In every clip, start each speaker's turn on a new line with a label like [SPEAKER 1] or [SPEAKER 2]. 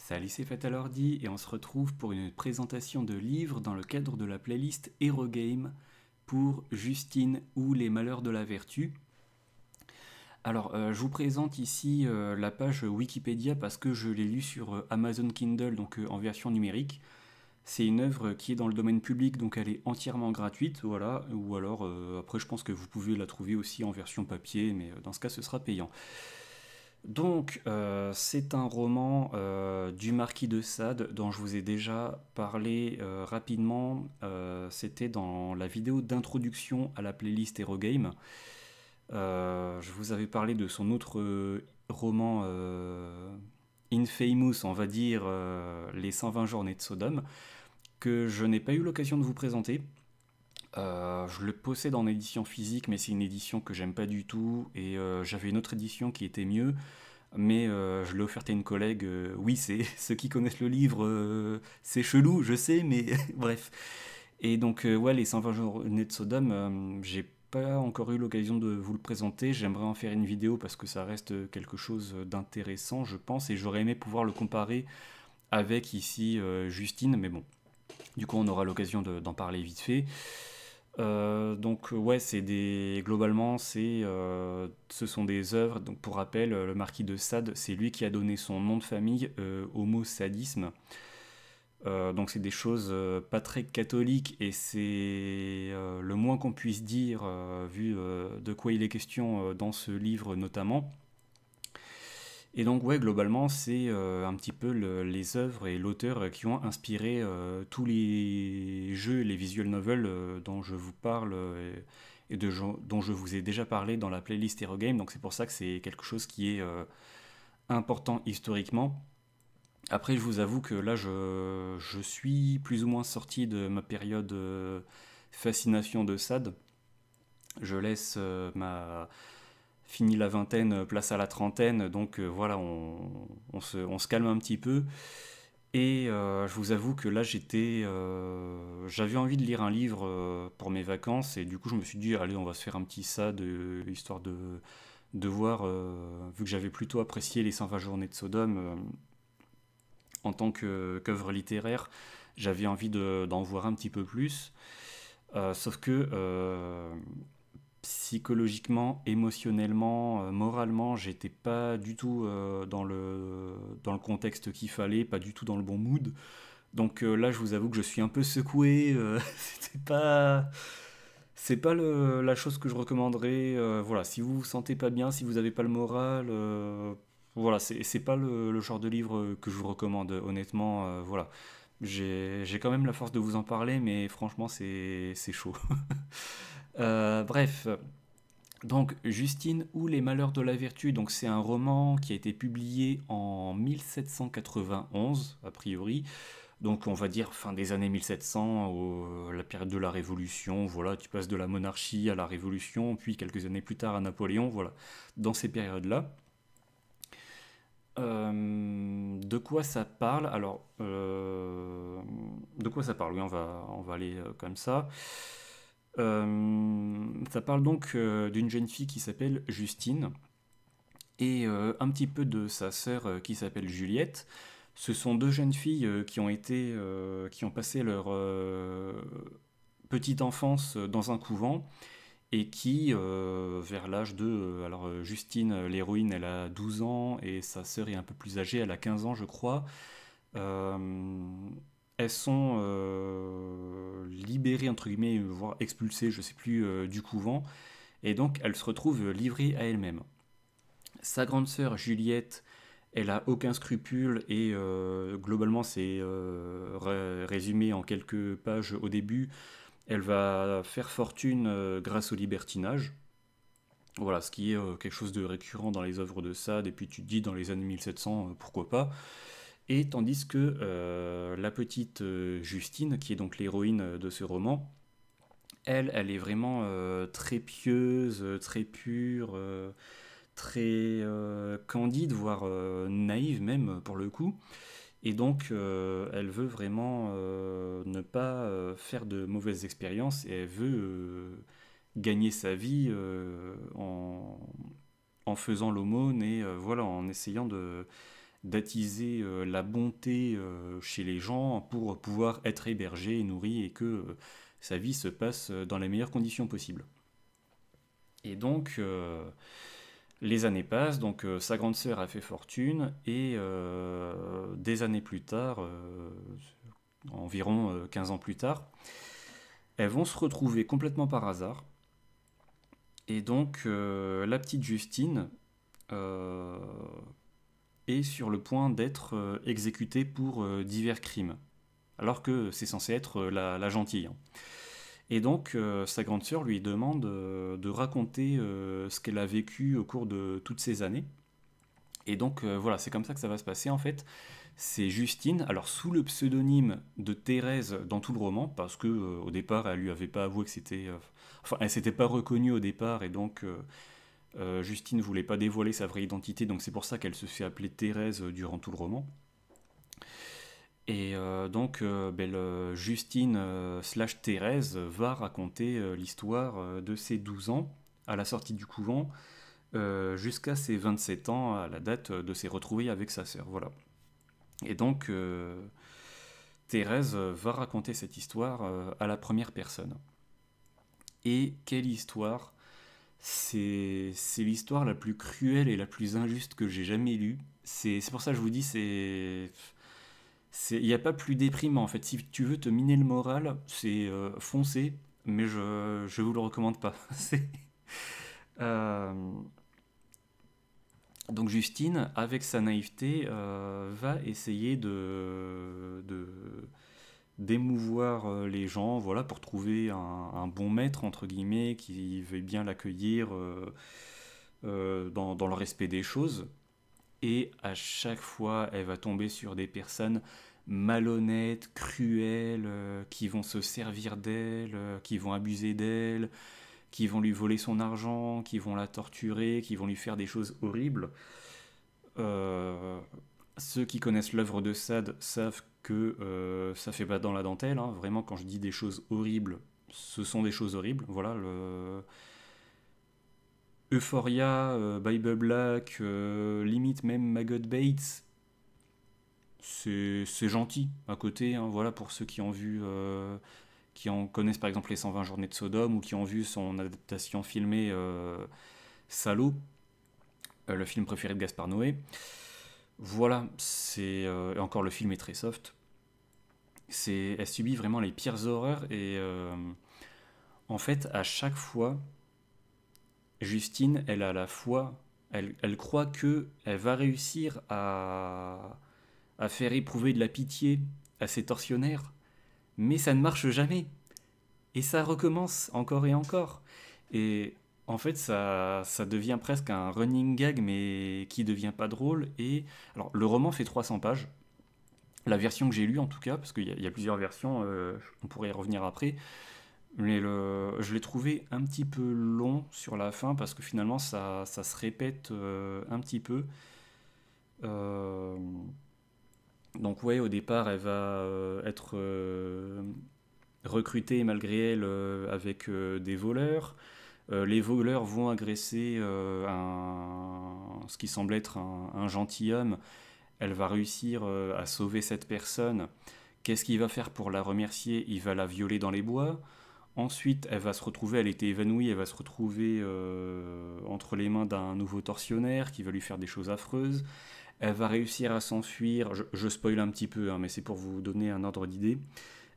[SPEAKER 1] Salut, c'est Fatal Ordi et on se retrouve pour une présentation de livres dans le cadre de la playlist Hero Game pour Justine ou les malheurs de la vertu. Alors, je vous présente ici la page Wikipédia parce que je l'ai lu sur Amazon Kindle, donc en version numérique. C'est une œuvre qui est dans le domaine public, donc elle est entièrement gratuite, voilà. Ou alors, après, je pense que vous pouvez la trouver aussi en version papier, mais dans ce cas, ce sera payant. Donc, c'est un roman du Marquis de Sade dont je vous ai déjà parlé rapidement. C'était dans la vidéo d'introduction à la playlist Hero Game. Je vous avais parlé de son autre roman Infamous, on va dire Les 120 journées de Sodome, que je n'ai pas eu l'occasion de vous présenter. Je le possède en édition physique, mais c'est une édition que j'aime pas du tout. Et j'avais une autre édition qui était mieux, mais je l'ai offerte à une collègue. Oui, c'est ceux qui connaissent le livre, c'est chelou, je sais, mais bref. Et donc, ouais, les 120 journées de Sodome, j'ai pas encore eu l'occasion de vous le présenter. J'aimerais en faire une vidéo parce que ça reste quelque chose d'intéressant, je pense, et j'aurais aimé pouvoir le comparer avec ici Justine, mais bon, du coup, on aura l'occasion d'en parler vite fait. Donc ouais, globalement, ce sont des œuvres. Donc pour rappel, le marquis de Sade, c'est lui qui a donné son nom de famille, Homo sadisme. Donc c'est des choses pas très catholiques et c'est le moins qu'on puisse dire vu de quoi il est question dans ce livre notamment. Et donc ouais, globalement, c'est un petit peu les œuvres et l'auteur qui ont inspiré tous les jeux et les visual novels dont je vous parle et dont je vous ai déjà parlé dans la playlist Hero Game. Donc c'est pour ça que c'est quelque chose qui est important historiquement. Après, je vous avoue que là, je suis plus ou moins sorti de ma période fascination de Sade. Je laisse ma fini la vingtaine, place à la trentaine, donc voilà, on se calme un petit peu. Et je vous avoue que là, j'avais envie de lire un livre pour mes vacances, et du coup, je me suis dit, allez, on va se faire un petit ça, histoire de voir, vu que j'avais plutôt apprécié les 120 journées de Sodome en tant qu'œuvre littéraire, j'avais envie d'en voir un petit peu plus. Sauf que psychologiquement, émotionnellement, moralement, j'étais pas du tout dans le contexte qu'il fallait, pas du tout dans le bon mood. Donc là, je vous avoue que je suis un peu secoué. C'est pas la chose que je recommanderais. Voilà, si vous vous sentez pas bien, si vous avez pas le moral, voilà, c'est pas le genre de livre que je vous recommande, honnêtement. Voilà, j'ai quand même la force de vous en parler, mais franchement, c'est chaud. Bref, donc Justine ou les malheurs de la vertu, donc c'est un roman qui a été publié en 1791 a priori, donc on va dire fin des années 1700, la période de la Révolution, voilà, tu passes de la monarchie à la Révolution, puis quelques années plus tard à Napoléon, voilà, dans ces périodes-là. De quoi ça parle? Alors, de quoi ça parle? Oui, on va aller comme ça. Ça parle donc d'une jeune fille qui s'appelle Justine et un petit peu de sa sœur qui s'appelle Juliette. Ce sont deux jeunes filles qui ont passé leur petite enfance dans un couvent et qui, vers l'âge de... alors Justine, l'héroïne, elle a 12 ans et sa sœur est un peu plus âgée, elle a 15 ans je crois. Euh, Elles sont libérées, entre guillemets, voire expulsées, je sais plus, du couvent, et donc elles se retrouvent livrées à elles-mêmes. Sa grande sœur Juliette, elle a aucun scrupule et globalement c'est résumé en quelques pages au début. Elle va faire fortune grâce au libertinage. Voilà, ce qui est quelque chose de récurrent dans les œuvres de Sade, et puis tu te dis dans les années 1700, pourquoi pas. Et tandis que la petite Justine, qui est donc l'héroïne de ce roman, elle est vraiment très pieuse, très pure, très candide, voire naïve même pour le coup. Et donc elle veut vraiment ne pas faire de mauvaises expériences et elle veut gagner sa vie en faisant l'aumône et voilà, en essayant d'attiser la bonté chez les gens pour pouvoir être hébergé et nourri et que sa vie se passe dans les meilleures conditions possibles. Et donc, les années passent, donc sa grande sœur a fait fortune, et des années plus tard, environ 15 ans plus tard, elles vont se retrouver complètement par hasard. Et donc, la petite Justine euh, est sur le point d'être exécutée pour divers crimes, alors que c'est censé être la gentille, hein. Et donc, sa grande sœur lui demande de raconter ce qu'elle a vécu au cours de toutes ces années. Et donc, voilà, c'est comme ça que ça va se passer en fait. C'est Justine, alors sous le pseudonyme de Thérèse dans tout le roman, parce que au départ, elle lui avait pas avoué que c'était. Enfin, elle s'était pas reconnue au départ, et donc Justine voulait pas dévoiler sa vraie identité, donc c'est pour ça qu'elle se fait appeler Thérèse durant tout le roman. Et donc, Justine slash Thérèse va raconter l'histoire de ses 12 ans à la sortie du couvent jusqu'à ses 27 ans à la date de ses retrouvailles avec sa sœur. Voilà. Et donc, Thérèse va raconter cette histoire à la première personne. Et quelle histoire! C'est l'histoire la plus cruelle et la plus injuste que j'ai jamais lue. C'est pour ça que je vous dis, il n'y a pas plus déprimant en fait. Si tu veux te miner le moral, c'est foncer, mais je vous le recommande pas. Euh, donc Justine, avec sa naïveté, va essayer d'émouvoir les gens, voilà, pour trouver un bon maître entre guillemets qui veuille bien l'accueillir dans le respect des choses. Et à chaque fois, elle va tomber sur des personnes malhonnêtes, cruelles, qui vont se servir d'elle, qui vont abuser d'elle, qui vont lui voler son argent, qui vont la torturer, qui vont lui faire des choses horribles. Euh, Ceux qui connaissent l'œuvre de Sade savent que ça fait pas dans la dentelle, hein. Vraiment, quand je dis des choses horribles, ce sont des choses horribles. Voilà, Euphoria, Bible Black, limite même Maggot Bates, c'est gentil à côté, hein. Voilà, pour ceux qui ont vu, qui en connaissent par exemple les 120 journées de Sodome ou qui ont vu son adaptation filmée Salaud, le film préféré de Gaspard Noé. Voilà, et encore le film est très soft. Elle subit vraiment les pires horreurs et en fait à chaque fois, Justine, elle a la foi, elle croit que elle va réussir à faire éprouver de la pitié à ses tortionnaires, mais ça ne marche jamais. Et ça recommence encore et encore. Et en fait, ça devient presque un running gag, mais qui devient pas drôle. Et alors, le roman fait 300 pages. La version que j'ai lue, en tout cas, parce qu'il y a plusieurs versions, on pourrait y revenir après. Mais je l'ai trouvé un petit peu long sur la fin, parce que finalement, ça se répète un petit peu. Euh, donc, ouais, au départ, elle va être recrutée malgré elle avec des voleurs. Les voleurs vont agresser ce qui semble être un gentilhomme. Elle va réussir à sauver cette personne. Qu'est-ce qu'il va faire pour la remercier? Il va la violer dans les bois. Ensuite, elle va se retrouver, elle était évanouie, elle va se retrouver entre les mains d'un nouveau tortionnaire qui va lui faire des choses affreuses. Elle va réussir à s'enfuir. Je spoil un petit peu, hein, mais c'est pour vous donner un ordre d'idée.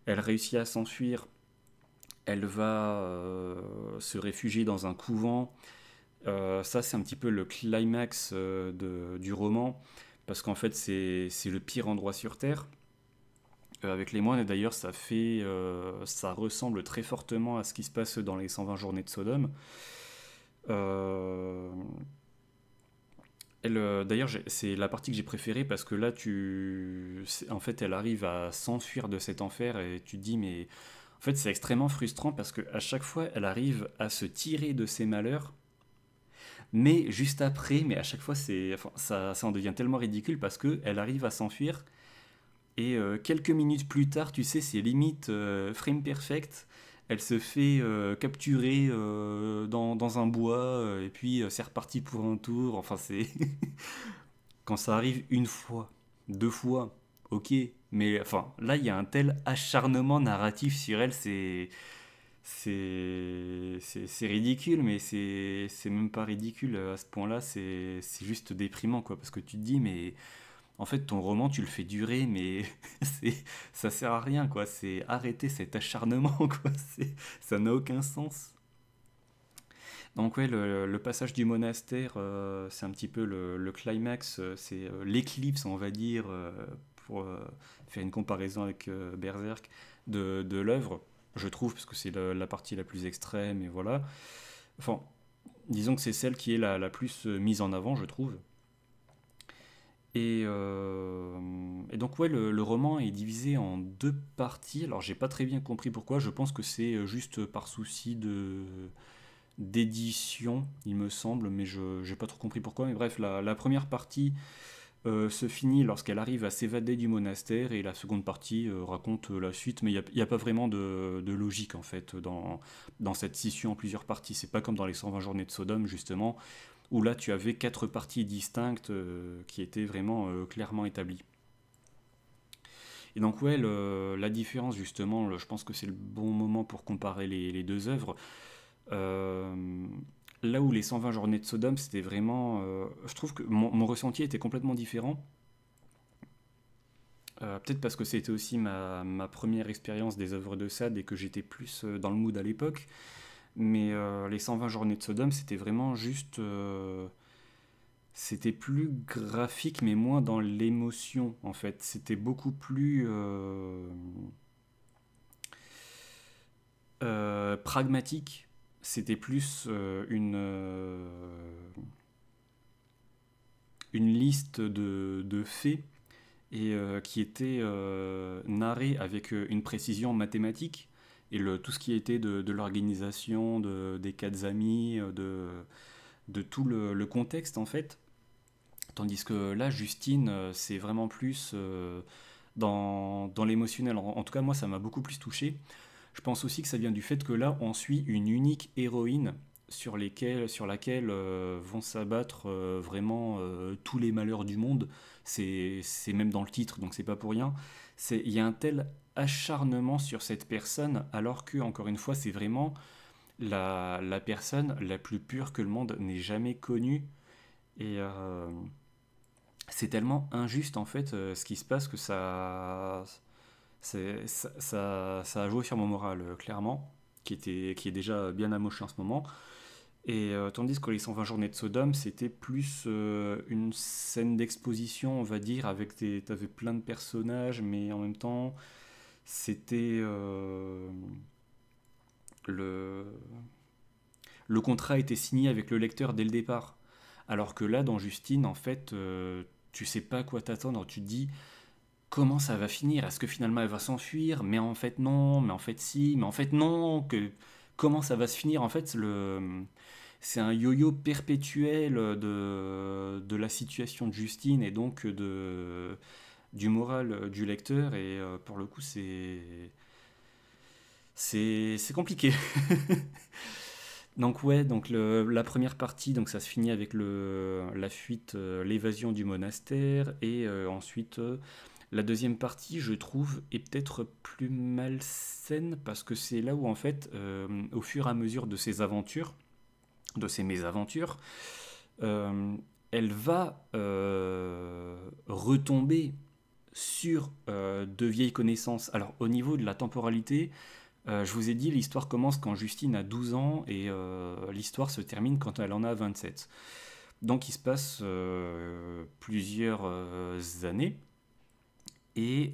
[SPEAKER 1] Elle réussit à s'enfuir. Elle va se réfugier dans un couvent. Ça, c'est un petit peu le climax du roman, parce qu'en fait, c'est le pire endroit sur Terre. Avec les moines, et d'ailleurs, ça ressemble très fortement à ce qui se passe dans les 120 journées de Sodome. Euh, D'ailleurs, c'est la partie que j'ai préférée parce que là, en fait, elle arrive à s'enfuir de cet enfer et tu te dis, mais en fait, c'est extrêmement frustrant parce qu'à chaque fois, elle arrive à se tirer de ses malheurs, mais juste après, mais à chaque fois, enfin, ça en devient tellement ridicule parce que elle arrive à s'enfuir et quelques minutes plus tard, tu sais, c'est limite frame perfect. Elle se fait capturer dans un bois et puis c'est reparti pour un tour. Enfin, c'est quand ça arrive une fois, deux fois, ok, mais enfin, là, il y a un tel acharnement narratif sur elle, c'est ridicule, mais c'est même pas ridicule à ce point-là, c'est juste déprimant, quoi, parce que tu te dis, mais en fait, ton roman, tu le fais durer, mais ça sert à rien, quoi, c'est arrêter cet acharnement, quoi, ça n'a aucun sens. Donc ouais, le passage du monastère, c'est un petit peu le climax, c'est l'éclipse, on va dire, pour faire une comparaison avec Berserk, de l'œuvre, je trouve, parce que c'est la partie la plus extrême, et voilà. Enfin, disons que c'est celle qui est la plus mise en avant, je trouve. Et donc ouais, le roman est divisé en deux parties. Alors j'ai pas très bien compris pourquoi. Je pense que c'est juste par souci de d'édition, il me semble, mais je j'ai pas trop compris pourquoi. Mais bref, la première partie se finit lorsqu'elle arrive à s'évader du monastère et la seconde partie raconte la suite, mais il y a pas vraiment de logique en fait dans cette scission en plusieurs parties. C'est pas comme dans les 120 journées de Sodome justement, où là tu avais quatre parties distinctes qui étaient vraiment clairement établies. Et donc ouais, la différence justement, je pense que c'est le bon moment pour comparer les deux œuvres. Euh, Là où les 120 journées de Sodome, c'était vraiment... je trouve que mon ressenti était complètement différent. Peut-être parce que c'était aussi ma première expérience des œuvres de Sade et que j'étais plus dans le mood à l'époque. Mais les 120 journées de Sodome, c'était vraiment juste... c'était plus graphique, mais moins dans l'émotion, en fait. C'était beaucoup plus pragmatique. C'était plus une liste de faits et qui était narré avec une précision mathématique. Et tout ce qui était de l'organisation, des quatre amis, de tout le contexte en fait. Tandis que là, Justine, c'est vraiment plus dans l'émotionnel. En tout cas, moi, ça m'a beaucoup plus touché. Je pense aussi que ça vient du fait que là, on suit une unique héroïne sur laquelle vont s'abattre vraiment tous les malheurs du monde. C'est même dans le titre, donc c'est pas pour rien. Il y a un tel acharnement sur cette personne, alors que, encore une fois, c'est vraiment la personne la plus pure que le monde n'ait jamais connue. Et c'est tellement injuste, en fait, ce qui se passe que ça a joué sur mon moral, clairement, qui est déjà bien amoché en ce moment. Et tandis que les 120 journées de Sodome, c'était plus une scène d'exposition, on va dire, t'avais plein de personnages, mais en même temps, c'était le le contrat était signé avec le lecteur dès le départ. Alors que là, dans Justine, en fait, tu sais pas à quoi t'attendre. Tu te dis comment ça va finir. Est-ce que finalement elle va s'enfuir? Mais en fait non. Mais en fait si. Mais en fait non. Comment ça va se finir? En fait, c'est un yo-yo perpétuel de la situation de Justine et donc du moral du lecteur. Et pour le coup, c'est compliqué. Donc ouais, donc la première partie, donc ça se finit avec la fuite, l'évasion du monastère, et ensuite la deuxième partie, je trouve, est peut-être plus malsaine parce que c'est là où en fait, au fur et à mesure de ses aventures, de ses mésaventures, euh, elle va retomber sur de vieilles connaissances. Alors au niveau de la temporalité, je vous ai dit, l'histoire commence quand Justine a 12 ans et l'histoire se termine quand elle en a 27. Donc il se passe plusieurs années et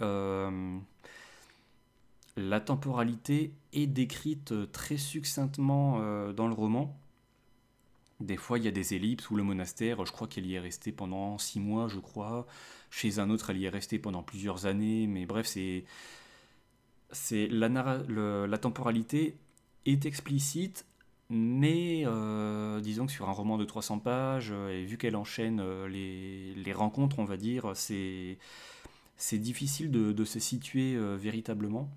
[SPEAKER 1] la temporalité est décrite très succinctement dans le roman. Des fois, il y a des ellipses où le monastère, je crois qu'elle y est restée pendant 6 mois, je crois. Chez un autre, elle y est restée pendant plusieurs années. Mais bref, la temporalité est explicite, mais disons que sur un roman de 300 pages, et vu qu'elle enchaîne les rencontres, on va dire, c'est difficile de se situer véritablement.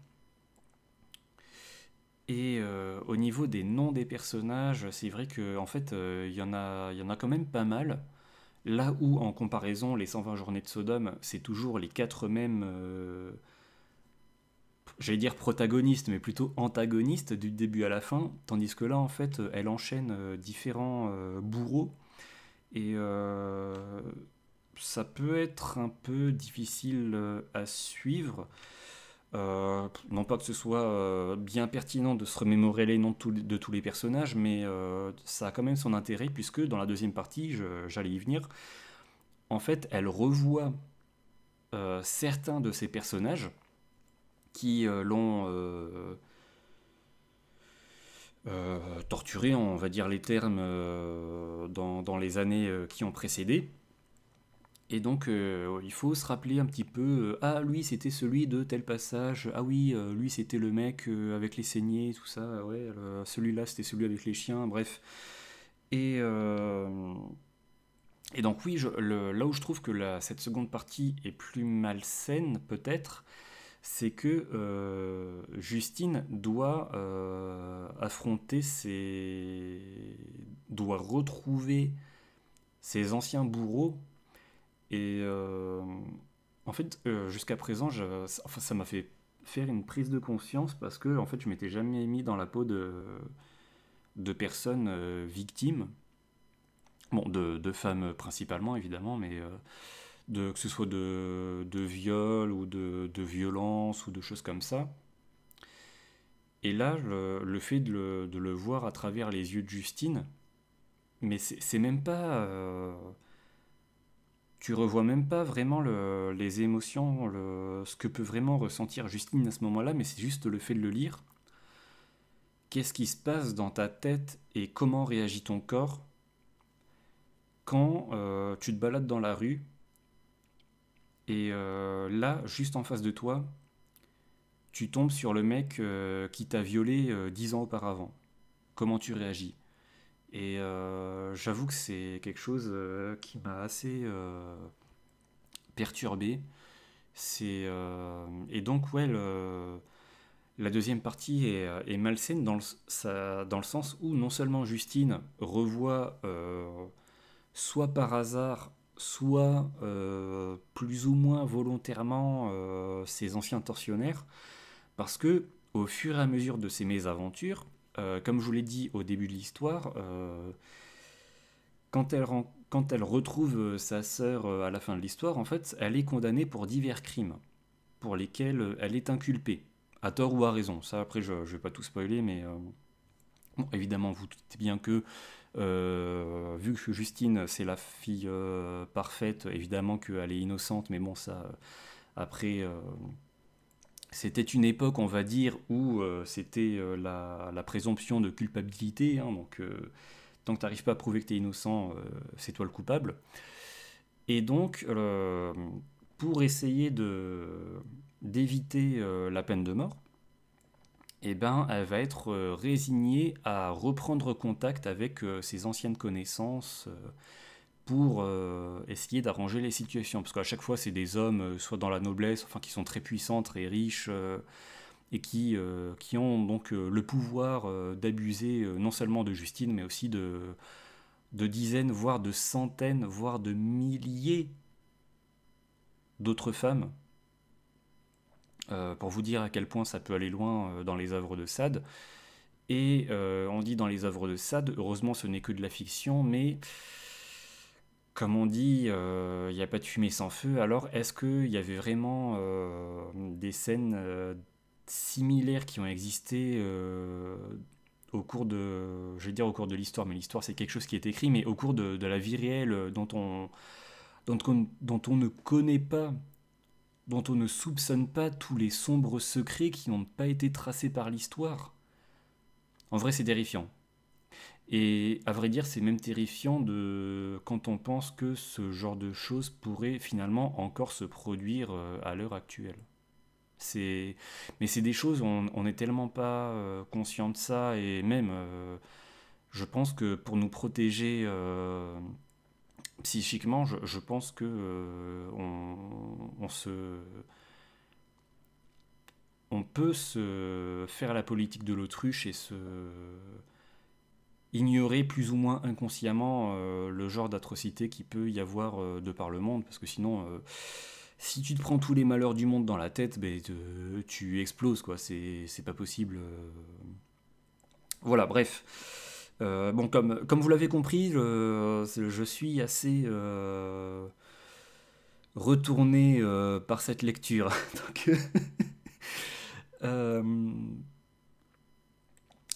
[SPEAKER 1] Et au niveau des noms des personnages, c'est vrai que en fait, il y en a quand même pas mal. Là où, en comparaison, les 120 journées de Sodome, c'est toujours les quatre mêmes, j'allais dire protagonistes, mais plutôt antagonistes du début à la fin, tandis que là, en fait, elle enchaîne différents bourreaux, et ça peut être un peu difficile à suivre. Non pas que ce soit bien pertinent de se remémorer les noms de tous les personnages, mais ça a quand même son intérêt, puisque dans la deuxième partie, j'allais y venir, en fait, elle revoit certains de ces personnages qui l'ont torturé, on va dire les termes, dans les années qui ont précédé. Et donc, il faut se rappeler un petit peu, ah, lui, c'était celui de tel passage, ah oui, lui, c'était le mec avec les saignées, tout ça, ouais, celui-là, c'était celui avec les chiens, bref. Et, euh, et donc, oui, là où je trouve que cette seconde partie est plus malsaine, peut-être, c'est que Justine doit affronter doit retrouver ses anciens bourreaux. Et en fait, jusqu'à présent, enfin, ça m'a fait faire une prise de conscience parce que en fait, je m'étais jamais mis dans la peau de personnes victimes. Bon, de femmes principalement, évidemment, mais que ce soit de viol ou de violence ou de choses comme ça. Et là, le fait de le voir à travers les yeux de Justine, mais c'est même pas. Tu revois même pas vraiment les émotions, ce que peut vraiment ressentir Justine à ce moment-là, mais c'est juste le fait de le lire. Qu'est-ce qui se passe dans ta tête et comment réagit ton corps quand tu te balades dans la rue et là, juste en face de toi, tu tombes sur le mec qui t'a violé 10 ans auparavant. Comment tu réagis? Et j'avoue que c'est quelque chose qui m'a assez perturbé. Et donc, ouais, la deuxième partie est malsaine dans le sens où non seulement Justine revoit, soit par hasard, soit plus ou moins volontairement, ses anciens tortionnaires, parce que au fur et à mesure de ses mésaventures, comme je vous l'ai dit au début de l'histoire, quand elle retrouve sa sœur à la fin de l'histoire, en fait, elle est condamnée pour divers crimes pour lesquels elle est inculpée, à tort ou à raison. Ça, après, je ne vais pas tout spoiler, mais bon, évidemment, vous doutez bien que, vu que Justine, c'est la fille parfaite, évidemment qu'elle est innocente, mais bon, ça, après, c'était une époque, on va dire, où c'était la présomption de culpabilité, hein, donc tant que tu n'arrives pas à prouver que tu es innocent, c'est toi le coupable. Et donc, pour essayer d'éviter la peine de mort, eh ben, elle va être résignée à reprendre contact avec ses anciennes connaissances pour essayer d'arranger les situations. Parce qu'à chaque fois, c'est des hommes, soit dans la noblesse, enfin qui sont très puissants, très riches, et qui ont donc le pouvoir d'abuser non seulement de Justine, mais aussi de dizaines, voire de centaines, voire de milliers d'autres femmes, pour vous dire à quel point ça peut aller loin dans les œuvres de Sade. Et on dit dans les œuvres de Sade, heureusement ce n'est que de la fiction, mais comme on dit, il n'y a pas de fumée sans feu. Alors est-ce qu'il y avait vraiment des scènes similaires qui ont existé au cours je vais dire au cours de l'histoire, mais l'histoire c'est quelque chose qui est écrit, mais au cours de la vie réelle dont on ne connaît pas, dont on ne soupçonne pas tous les sombres secrets qui n'ont pas été tracés par l'histoire. En vrai, c'est terrifiant. Et à vrai dire, c'est même terrifiant quand on pense que ce genre de choses pourrait finalement encore se produire à l'heure actuelle. C'est... Mais c'est des choses, on n'est tellement pas conscient de ça, et même, je pense que pour nous protéger psychiquement, je pense que on peut se faire la politique de l'autruche et ignorer plus ou moins inconsciemment le genre d'atrocité qui peut y avoir de par le monde, parce que sinon, si tu te prends tous les malheurs du monde dans la tête, ben, tu exploses, quoi, c'est pas possible. Voilà, bref. Bon, comme vous l'avez compris, je suis assez retourné par cette lecture. Donc, euh,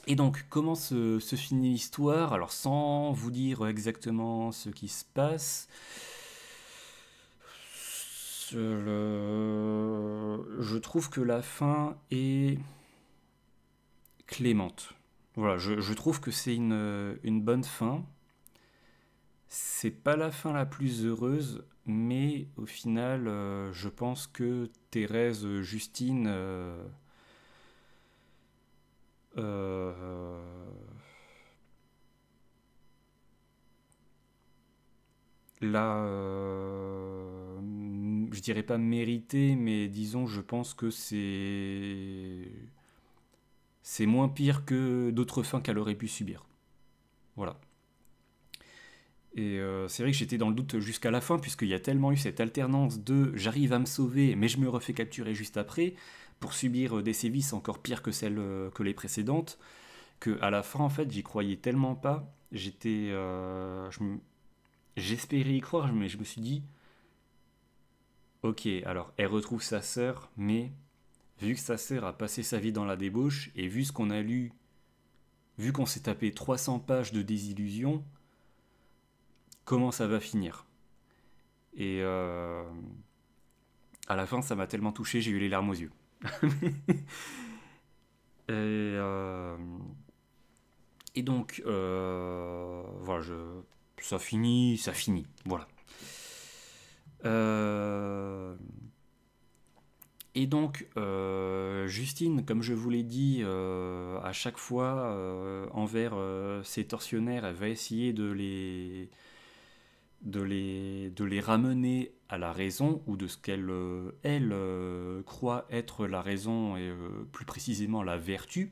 [SPEAKER 1] et donc, comment se finit l'histoire? Alors, sans vous dire exactement ce qui se passe, je trouve que la fin est clémente. Voilà, je trouve que c'est une bonne fin. C'est pas la fin la plus heureuse, mais au final, je pense que Thérèse Justine euh, l'a, je dirais pas mérité, mais disons, je pense que c'est moins pire que d'autres fins qu'elle aurait pu subir. Voilà. Et c'est vrai que j'étais dans le doute jusqu'à la fin, puisqu'il y a tellement eu cette alternance de j'arrive à me sauver, mais je me refais capturer juste après, pour subir des sévices encore pires que celles que les précédentes, que à la fin, en fait, j'y croyais tellement pas. J'espérais y croire, mais je me suis dit, ok, alors elle retrouve sa sœur, mais vu que sa sœur a passé sa vie dans la débauche, et vu ce qu'on a lu, vu qu'on s'est tapé 300 pages de désillusion, comment ça va finir? Et à la fin, ça m'a tellement touché, j'ai eu les larmes aux yeux. Et, euh, et donc, voilà, ça finit, voilà. Euh, et donc, Justine, comme je vous l'ai dit, à chaque fois, envers ses tortionnaires, elle va essayer de les ramener à la raison, ou de ce qu'elle, elle, croit être la raison, et plus précisément la vertu.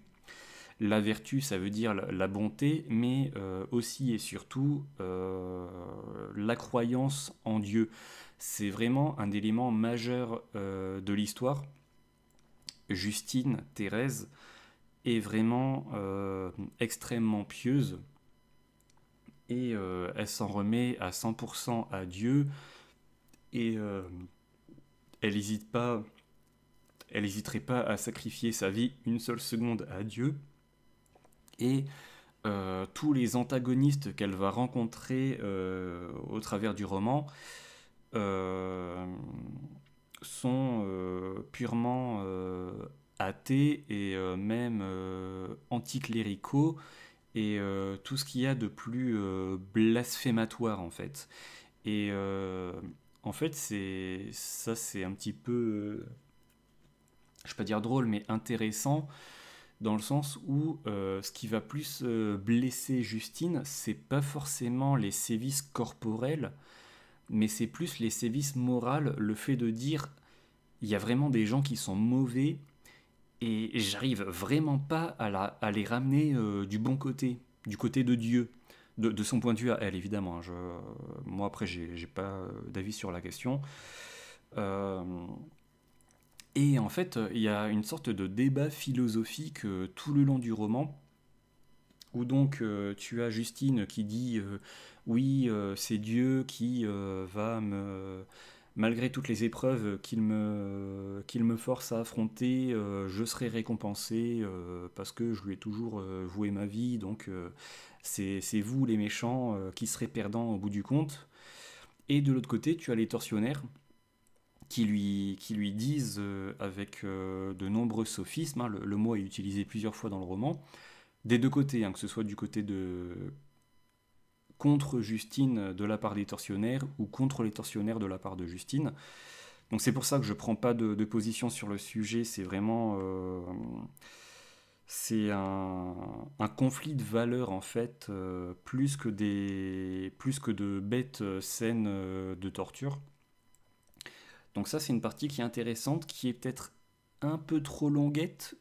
[SPEAKER 1] La vertu, ça veut dire la bonté, mais aussi et surtout la croyance en Dieu. C'est vraiment un élément majeur de l'histoire. Justine, Thérèse, est vraiment extrêmement pieuse, et elle s'en remet à 100% à Dieu, et elle n'hésite pas, elle n'hésiterait pas à sacrifier sa vie une seule seconde à Dieu. Et tous les antagonistes qu'elle va rencontrer au travers du roman euh, sont purement athées, et même anticléricaux, et tout ce qu'il y a de plus blasphématoire, en fait. Et en fait, c'est un petit peu, je ne vais pas dire drôle, mais intéressant, dans le sens où ce qui va plus blesser Justine, c'est pas forcément les sévices corporels, mais c'est plus les sévices moraux, le fait de dire il y a vraiment des gens qui sont mauvais, et j'arrive vraiment pas à les ramener du bon côté, du côté de Dieu, de son point de vue à elle, évidemment, hein. Moi, après, j'ai pas d'avis sur la question. Euh, et en fait, il y a une sorte de débat philosophique tout le long du roman, où donc tu as Justine qui dit oui, c'est Dieu qui va me, malgré toutes les épreuves qu'il me force à affronter, je serai récompensé parce que je lui ai toujours voué ma vie, donc c'est vous les méchants qui serez perdants au bout du compte. Et de l'autre côté, tu as les tortionnaires qui lui disent, avec de nombreux sophismes, hein, le mot est utilisé plusieurs fois dans le roman, des deux côtés, hein, que ce soit du côté de contre Justine de la part des tortionnaires, ou contre les tortionnaires de la part de Justine. Donc c'est pour ça que je prends pas de position sur le sujet. C'est vraiment c'est un conflit de valeurs, en fait, plus que de bêtes scènes de torture. Donc ça, c'est une partie qui est intéressante, qui est peut-être un peu trop longuette,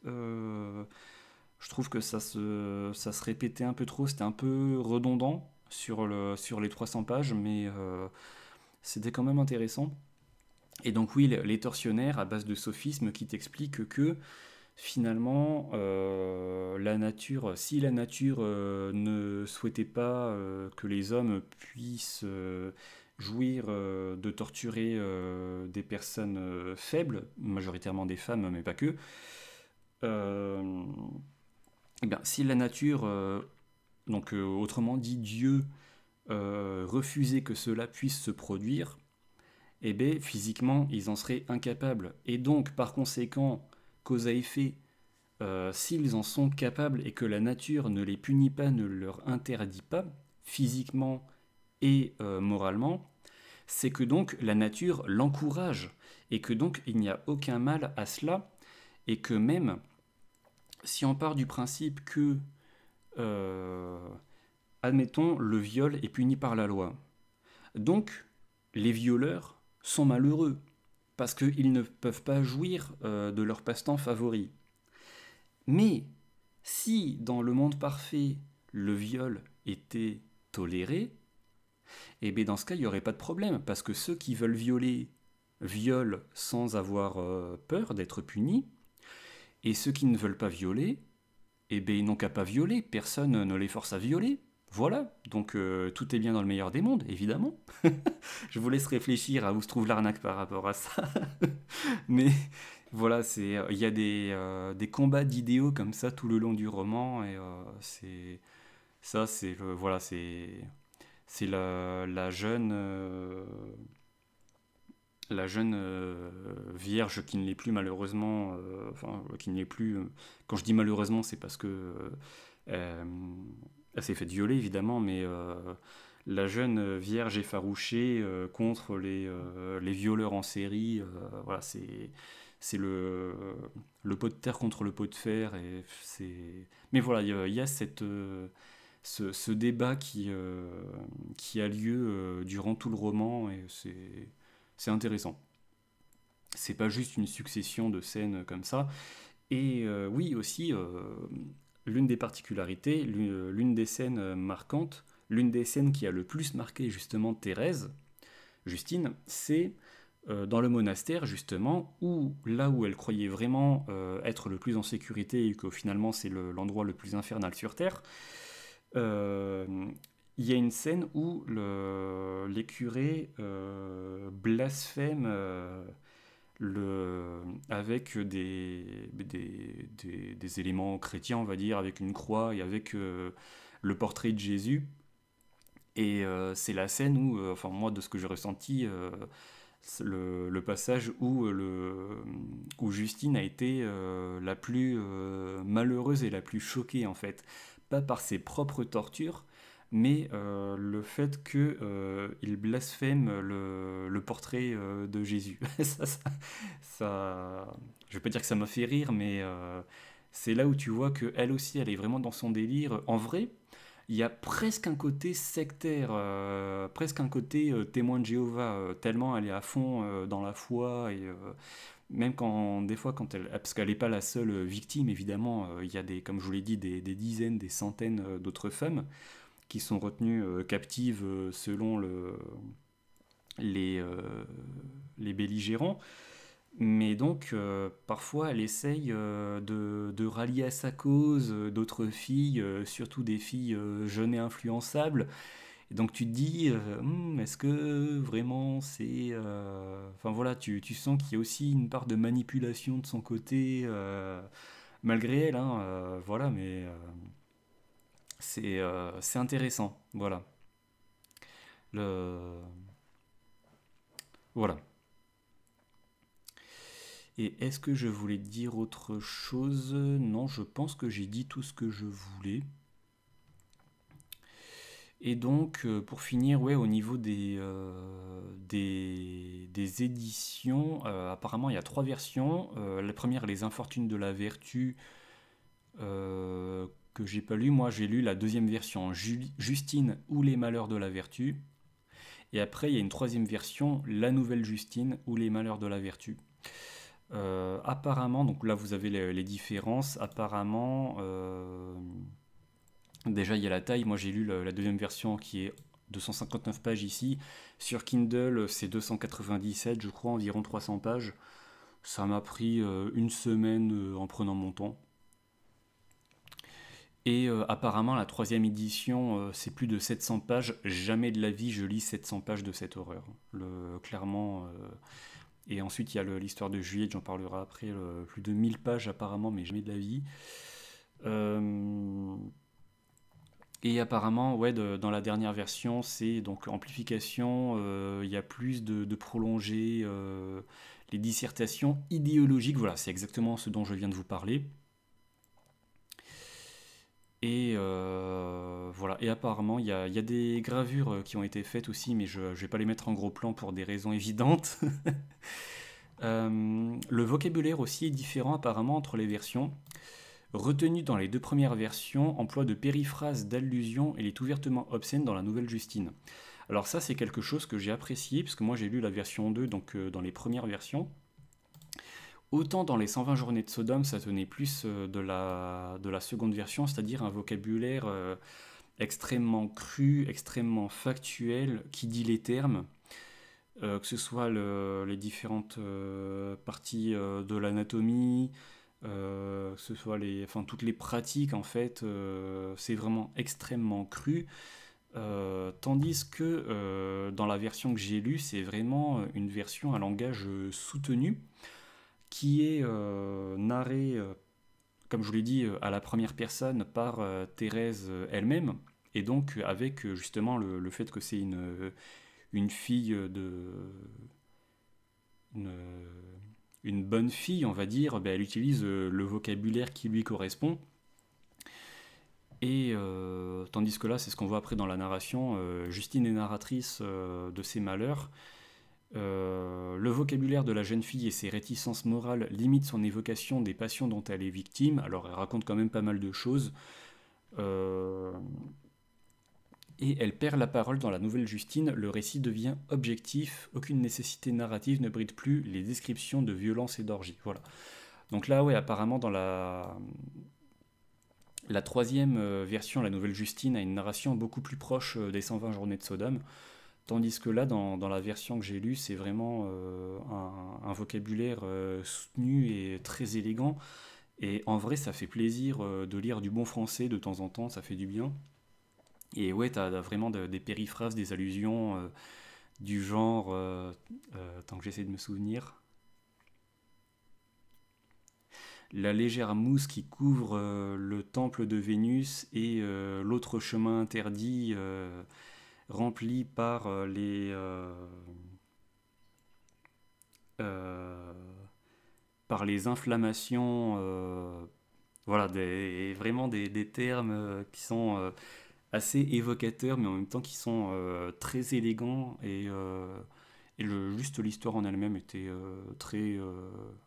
[SPEAKER 1] Je trouve que ça se répétait un peu trop, c'était un peu redondant sur les 300 pages, mais c'était quand même intéressant. Et donc oui, les tortionnaires à base de sophismes qui t'expliquent que finalement, la nature, si la nature ne souhaitait pas que les hommes puissent jouir de torturer des personnes faibles, majoritairement des femmes, mais pas que, euh, eh bien, si la nature, autrement dit Dieu, refusait que cela puisse se produire, eh bien, physiquement, ils en seraient incapables. Et donc, par conséquent, cause à effet, s'ils en sont capables et que la nature ne les punit pas, ne leur interdit pas, physiquement et moralement, c'est que donc la nature l'encourage et que donc il n'y a aucun mal à cela et que même si on part du principe que, euh, admettons, le viol est puni par la loi, donc les violeurs sont malheureux parce qu'ils ne peuvent pas jouir de leur passe-temps favori. Mais si dans le monde parfait, le viol était toléré, eh bien dans ce cas, il n'y aurait pas de problème, parce que ceux qui veulent violer violent sans avoir peur d'être punis, et ceux qui ne veulent pas violer, eh bien ils n'ont qu'à pas violer, personne ne les force à violer. Voilà, donc tout est bien dans le meilleur des mondes, évidemment. Je vous laisse réfléchir à où se trouve l'arnaque par rapport à ça. Mais voilà, il y a des combats d'idéaux comme ça tout le long du roman et voilà, c'est la jeune vierge qui ne l'est plus malheureusement, enfin qui ne l'est plus. Quand je dis malheureusement, c'est parce que euh, elle s'est faite violer évidemment, mais la jeune vierge effarouchée contre les violeurs en série, voilà, c'est le pot de terre contre le pot de fer. Mais voilà, il y a ce débat qui a lieu durant tout le roman et c'est intéressant. C'est pas juste une succession de scènes comme ça. Et oui, aussi, l'une des particularités, l'une des scènes marquantes, l'une des scènes qui a le plus marqué justement Thérèse, Justine, c'est dans le monastère justement, où là où elle croyait vraiment être le plus en sécurité et que finalement c'est l'endroit le plus infernal sur Terre, euh, il y a une scène où les curés blasphèment avec des éléments chrétiens, on va dire, avec une croix et avec le portrait de Jésus. Et c'est la scène où, enfin moi de ce que j'ai ressenti, c'est le passage où Justine a été la plus malheureuse et la plus choquée en fait. Pas par ses propres tortures, mais le fait qu'il blasphème le portrait de Jésus. Je vais pas dire que ça m'a fait rire, mais c'est là où tu vois qu'elle aussi, elle est vraiment dans son délire. En vrai, il y a presque un côté sectaire, presque un côté témoin de Jéhovah, tellement elle est à fond dans la foi et même quand des fois quand elle, parce qu'elle n'est pas la seule victime évidemment, il y a comme je vous l'ai dit des dizaines, des centaines d'autres femmes qui sont retenues captives selon les les belligérants. Mais donc, parfois, elle essaye de rallier à sa cause d'autres filles, surtout des filles jeunes et influençables. Et donc, tu te dis, est-ce que vraiment c'est. Enfin voilà, tu sens qu'il y a aussi une part de manipulation de son côté, malgré elle, hein, voilà, mais c'est intéressant, voilà. Le, voilà. Et est-ce que je voulais dire autre chose? Non, je pense que j'ai dit tout ce que je voulais. Et donc, pour finir, ouais, au niveau des éditions, apparemment il y a trois versions. La première, Les Infortunes de la Vertu, que j'ai pas lu. Moi, j'ai lu la deuxième version, Justine ou Les Malheurs de la Vertu. Et après, il y a une troisième version, La Nouvelle Justine ou Les Malheurs de la Vertu. Apparemment, donc là vous avez les différences. Apparemment, déjà il y a la taille. Moi j'ai lu la deuxième version qui est 259 pages ici. Sur Kindle, c'est 297, je crois, environ 300 pages. Ça m'a pris une semaine en prenant mon temps. Et apparemment, la troisième édition, c'est plus de 700 pages. Jamais de la vie, je lis 700 pages de cette horreur. Clairement. Et ensuite, il y a l'histoire de Juliette, j'en parlerai après. Plus de 1000 pages apparemment, mais jamais de la vie. Euh, et apparemment, ouais, dans la dernière version, c'est donc amplification. Il y a plus de prolonger les dissertations idéologiques. Voilà, c'est exactement ce dont je viens de vous parler. Et voilà. Et apparemment, il y a des gravures qui ont été faites aussi, mais je ne vais pas les mettre en gros plan pour des raisons évidentes. Le vocabulaire aussi est différent apparemment entre les versions. Retenu dans les deux premières versions, emploi de périphrases, d'allusions, et est ouvertement obscène dans la nouvelle Justine. Alors ça, c'est quelque chose que j'ai apprécié, parce que moi j'ai lu la version 2, donc dans les premières versions. Autant dans les 120 journées de Sodome, ça tenait plus de la seconde version, c'est-à-dire un vocabulaire extrêmement cru, extrêmement factuel, qui dit les termes, que ce soit les différentes parties de l'anatomie, que ce soit enfin, toutes les pratiques, en fait, c'est vraiment extrêmement cru. Tandis que dans la version que j'ai lue, c'est vraiment une version à langage soutenu qui est narrée, comme je vous l'ai dit, à la première personne par Thérèse elle-même, et donc avec justement le fait que c'est une fille une, une bonne fille, on va dire, ben, elle utilise le vocabulaire qui lui correspond. Et tandis que là, c'est ce qu'on voit après dans la narration, Justine est narratrice de ses malheurs. Le vocabulaire de la jeune fille et ses réticences morales limitent son évocation des passions dont elle est victime. Alors elle raconte quand même pas mal de choses. Euh, et elle perd la parole dans la nouvelle Justine. Le récit devient objectif. Aucune nécessité narrative ne bride plus les descriptions de violence et d'orgie. Voilà. Donc là, ouais, apparemment dans la troisième version, la nouvelle Justine a une narration beaucoup plus proche des 120 journées de Sodome. Tandis que là, dans la version que j'ai lue, c'est vraiment un vocabulaire soutenu et très élégant. Et en vrai, ça fait plaisir de lire du bon français de temps en temps, ça fait du bien. Et ouais, t'as vraiment des périphrases, des allusions du genre, tant que j'essaie de me souvenir, la légère mousse qui couvre le temple de Vénus et l'autre chemin interdit rempli par euh, par les inflammations, voilà, vraiment des termes qui sont assez évocateurs, mais en même temps qui sont très élégants et juste l'histoire en elle-même était très,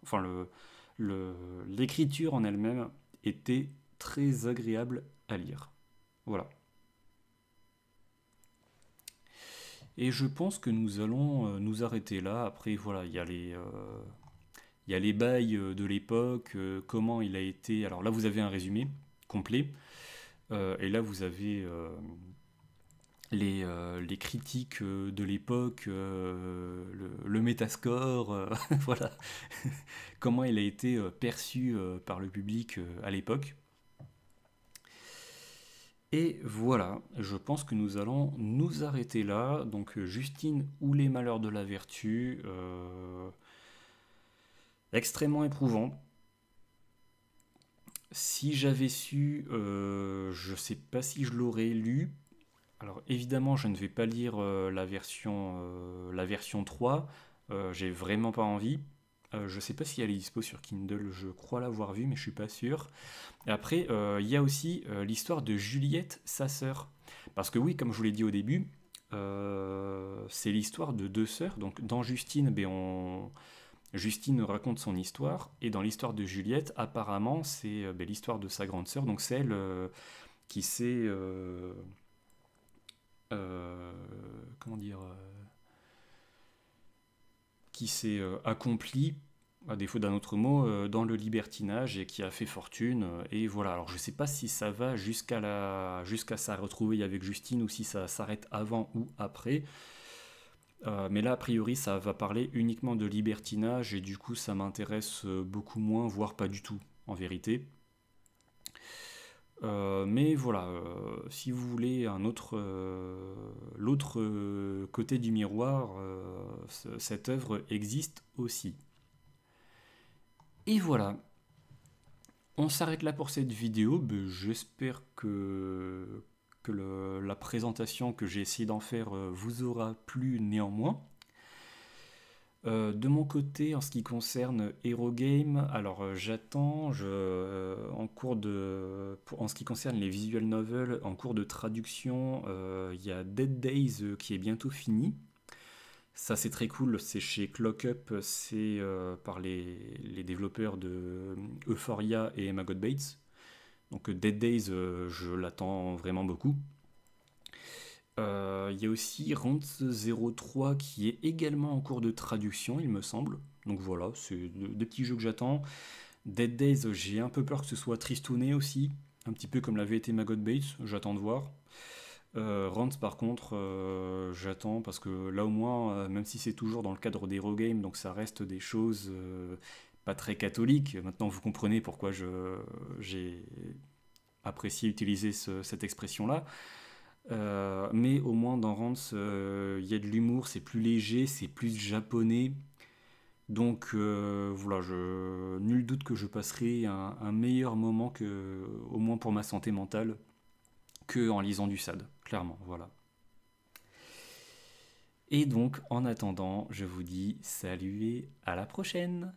[SPEAKER 1] enfin l'écriture en elle-même était très agréable à lire. Voilà. Et je pense que nous allons nous arrêter là. Après, voilà, il y a les bails de l'époque, comment il a été. Alors là, vous avez un résumé complet, et là, vous avez les critiques de l'époque, le métascore, voilà, comment il a été perçu par le public à l'époque. Et voilà, je pense que nous allons nous arrêter là. Donc Justine ou les malheurs de la vertu, extrêmement éprouvant. Si j'avais su, je sais pas si je l'aurais lu. Alors évidemment, je ne vais pas lire la version 3. J'ai vraiment pas envie. Je sais pas si elle est dispo sur Kindle, je crois l'avoir vue, mais je suis pas sûr. Et après, il y a aussi l'histoire de Juliette, sa sœur. Parce que oui, comme je vous l'ai dit au début, c'est l'histoire de deux sœurs. Donc dans Justine, Justine raconte son histoire, et dans l'histoire de Juliette, apparemment, c'est l'histoire de sa grande sœur. Donc c'est elle qui s'est, euh, comment dire, qui s'est accomplie à défaut d'un autre mot, dans le libertinage et qui a fait fortune. Et voilà, alors je sais pas si ça va jusqu'à sa retrouvaille avec Justine ou si ça s'arrête avant ou après. Mais là, a priori, ça va parler uniquement de libertinage et du coup, ça m'intéresse beaucoup moins, voire pas du tout, en vérité. Mais voilà, si vous voulez l'autre côté du miroir, cette œuvre existe aussi. Et voilà, on s'arrête là pour cette vidéo. Ben, j'espère que la présentation que j'ai essayé d'en faire vous aura plu néanmoins. De mon côté, en ce qui concerne Hero Game, alors en ce qui concerne les visual novels, en cours de traduction, il y a Dead Days qui est bientôt fini. Ça c'est très cool, c'est chez Clock Up, c'est par les développeurs de Euphoria et Emma God Bates. Donc Dead Days, je l'attends vraiment beaucoup. Il y a aussi Rant 03 qui est également en cours de traduction, il me semble. Donc voilà, c'est des petits jeux que j'attends. Dead Days, j'ai un peu peur que ce soit tristouné aussi, un petit peu comme l'avait été Maggot Bates, j'attends de voir. Rant par contre, j'attends parce que là au moins, même si c'est toujours dans le cadre des Game, donc ça reste des choses pas très catholiques. Maintenant vous comprenez pourquoi j'ai apprécié utiliser cette expression-là. Mais au moins dans Rance, il y a de l'humour, c'est plus léger, c'est plus japonais. Donc voilà, nul doute que je passerai un meilleur moment que, au moins pour ma santé mentale, que en lisant du SAD, clairement, voilà. Et donc, en attendant, je vous dis salut et à la prochaine!